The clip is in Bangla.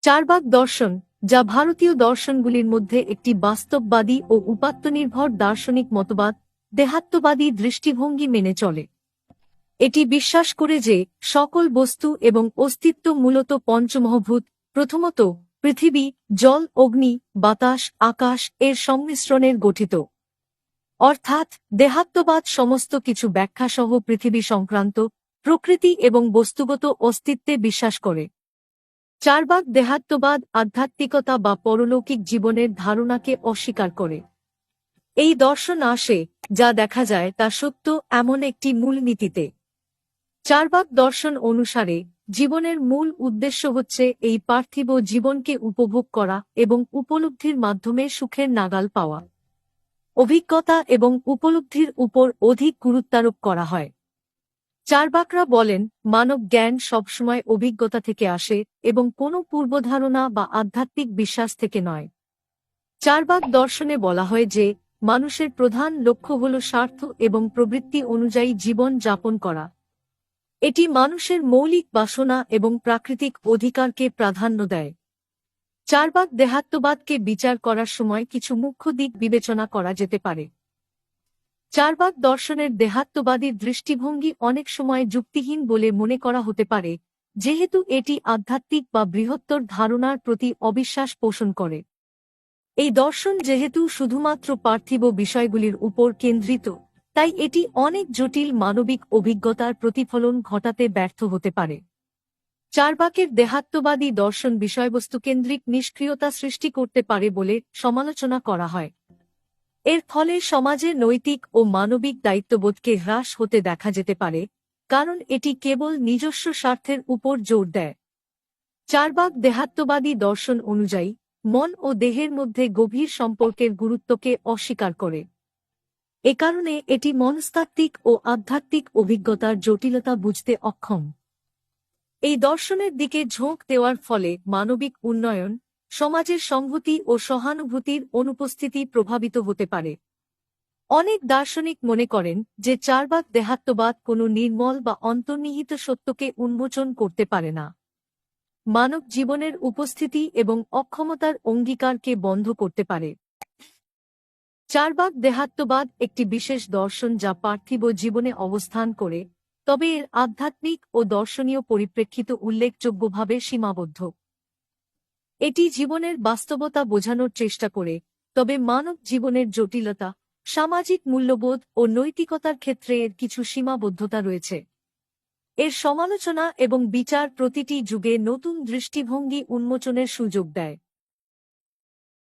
চারবাক দর্শন, যা ভারতীয় দর্শনগুলির মধ্যে একটি বাস্তববাদী ও উপাত্তনির্ভর দার্শনিক মতবাদ, দেহাত্মবাদী দৃষ্টিভঙ্গি মেনে চলে। এটি বিশ্বাস করে যে সকল বস্তু এবং অস্তিত্ব মূলত পঞ্চমহাভূত, প্রথমত পৃথিবী, জল, অগ্নি, বাতাস, আকাশ এর সংমিশ্রণের গঠিত। অর্থাৎ দেহাত্মবাদ সমস্ত কিছু ব্যাখ্যাসহ পৃথিবী সংক্রান্ত প্রকৃতি এবং বস্তুগত অস্তিত্বে বিশ্বাস করে। চারবাক দেহাত্মবাদ আধ্যাত্মিকতা বা পরলৌকিক জীবনের ধারণাকে অস্বীকার করে। এই দর্শন আসে, যা দেখা যায় তা সত্য এমন একটি মূলনীতিতে। চারবাক দর্শন অনুসারে জীবনের মূল উদ্দেশ্য হচ্ছে এই পার্থিব জীবনকে উপভোগ করা এবং উপলব্ধির মাধ্যমে সুখের নাগাল পাওয়া। অভিজ্ঞতা এবং উপলব্ধির উপর অধিক গুরুত্বারোপ করা হয়। চারবাকরা বলেন, মানব জ্ঞান সবসময় অভিজ্ঞতা থেকে আসে এবং কোনো পূর্বধারণা বা আধ্যাত্মিক বিশ্বাস থেকে নয়। চারবাক দর্শনে বলা হয় যে মানুষের প্রধান লক্ষ্য হল স্বার্থ এবং প্রবৃত্তি অনুযায়ী জীবন যাপন করা। এটি মানুষের মৌলিক বাসনা এবং প্রাকৃতিক অধিকারকে প্রাধান্য দেয়। চারবাক দেহাত্মবাদকে বিচার করার সময় কিছু মুখ্য দিক বিবেচনা করা যেতে পারে। চারবাক দর্শনের দেহাত্মবাদী দৃষ্টিভঙ্গি অনেক সময় যুক্তিহীন বলে মনে করা হতে পারে, যেহেতু এটি আধ্যাত্মিক বা বৃহত্তর ধারণার প্রতি অবিশ্বাস পোষণ করে। এই দর্শন যেহেতু শুধুমাত্র পার্থিব বিষয়গুলির উপর কেন্দ্রিত, তাই এটি অনেক জটিল মানবিক অভিজ্ঞতার প্রতিফলন ঘটাতে ব্যর্থ হতে পারে। চারবাকের দেহাত্মবাদী দর্শন বিষয়বস্তুকেন্দ্রিক নিষ্ক্রিয়তা সৃষ্টি করতে পারে বলে সমালোচনা করা হয়। এর ফলে সমাজে নৈতিক ও মানবিক দায়িত্ববোধকে হ্রাস হতে দেখা যেতে পারে, কারণ এটি কেবল নিজস্ব স্বার্থের উপর জোর দেয়। চারবাক দেহাত্মবাদী দর্শন অনুযায়ী মন ও দেহের মধ্যে গভীর সম্পর্কের গুরুত্বকে অস্বীকার করে। এ কারণে এটি মনস্তাত্ত্বিক ও আধ্যাত্মিক অভিজ্ঞতার জটিলতা বুঝতে অক্ষম। এই দর্শনের দিকে ঝোঁক দেওয়ার ফলে মানবিক উন্নয়ন, সমাজের সংহতি ও সহানুভূতির অনুপস্থিতি প্রভাবিত হতে পারে। অনেক দার্শনিক মনে করেন যে চারবাক দেহাত্মবাদ কোনো নির্মল বা অন্তর্নিহিত সত্যকে উন্মোচন করতে পারে না। মানব জীবনের উপস্থিতি এবং অক্ষমতার অঙ্গীকারকে বন্ধ করতে পারে। চারবাক দেহাত্মবাদ একটি বিশেষ দর্শন যা পার্থিব জীবনে অবস্থান করে, তবে এর আধ্যাত্মিক ও দর্শনীয় পরিপ্রেক্ষিত উল্লেখযোগ্যভাবে সীমাবদ্ধ। এটি জীবনের বাস্তবতা বোঝানোর চেষ্টা করে, তবে মানব জীবনের জটিলতা, সামাজিক মূল্যবোধ ও নৈতিকতার ক্ষেত্রে এর কিছু সীমাবদ্ধতা রয়েছে। এর সমালোচনা এবং বিচার প্রতিটি যুগে নতুন দৃষ্টিভঙ্গি উন্মোচনের সুযোগ দেয়।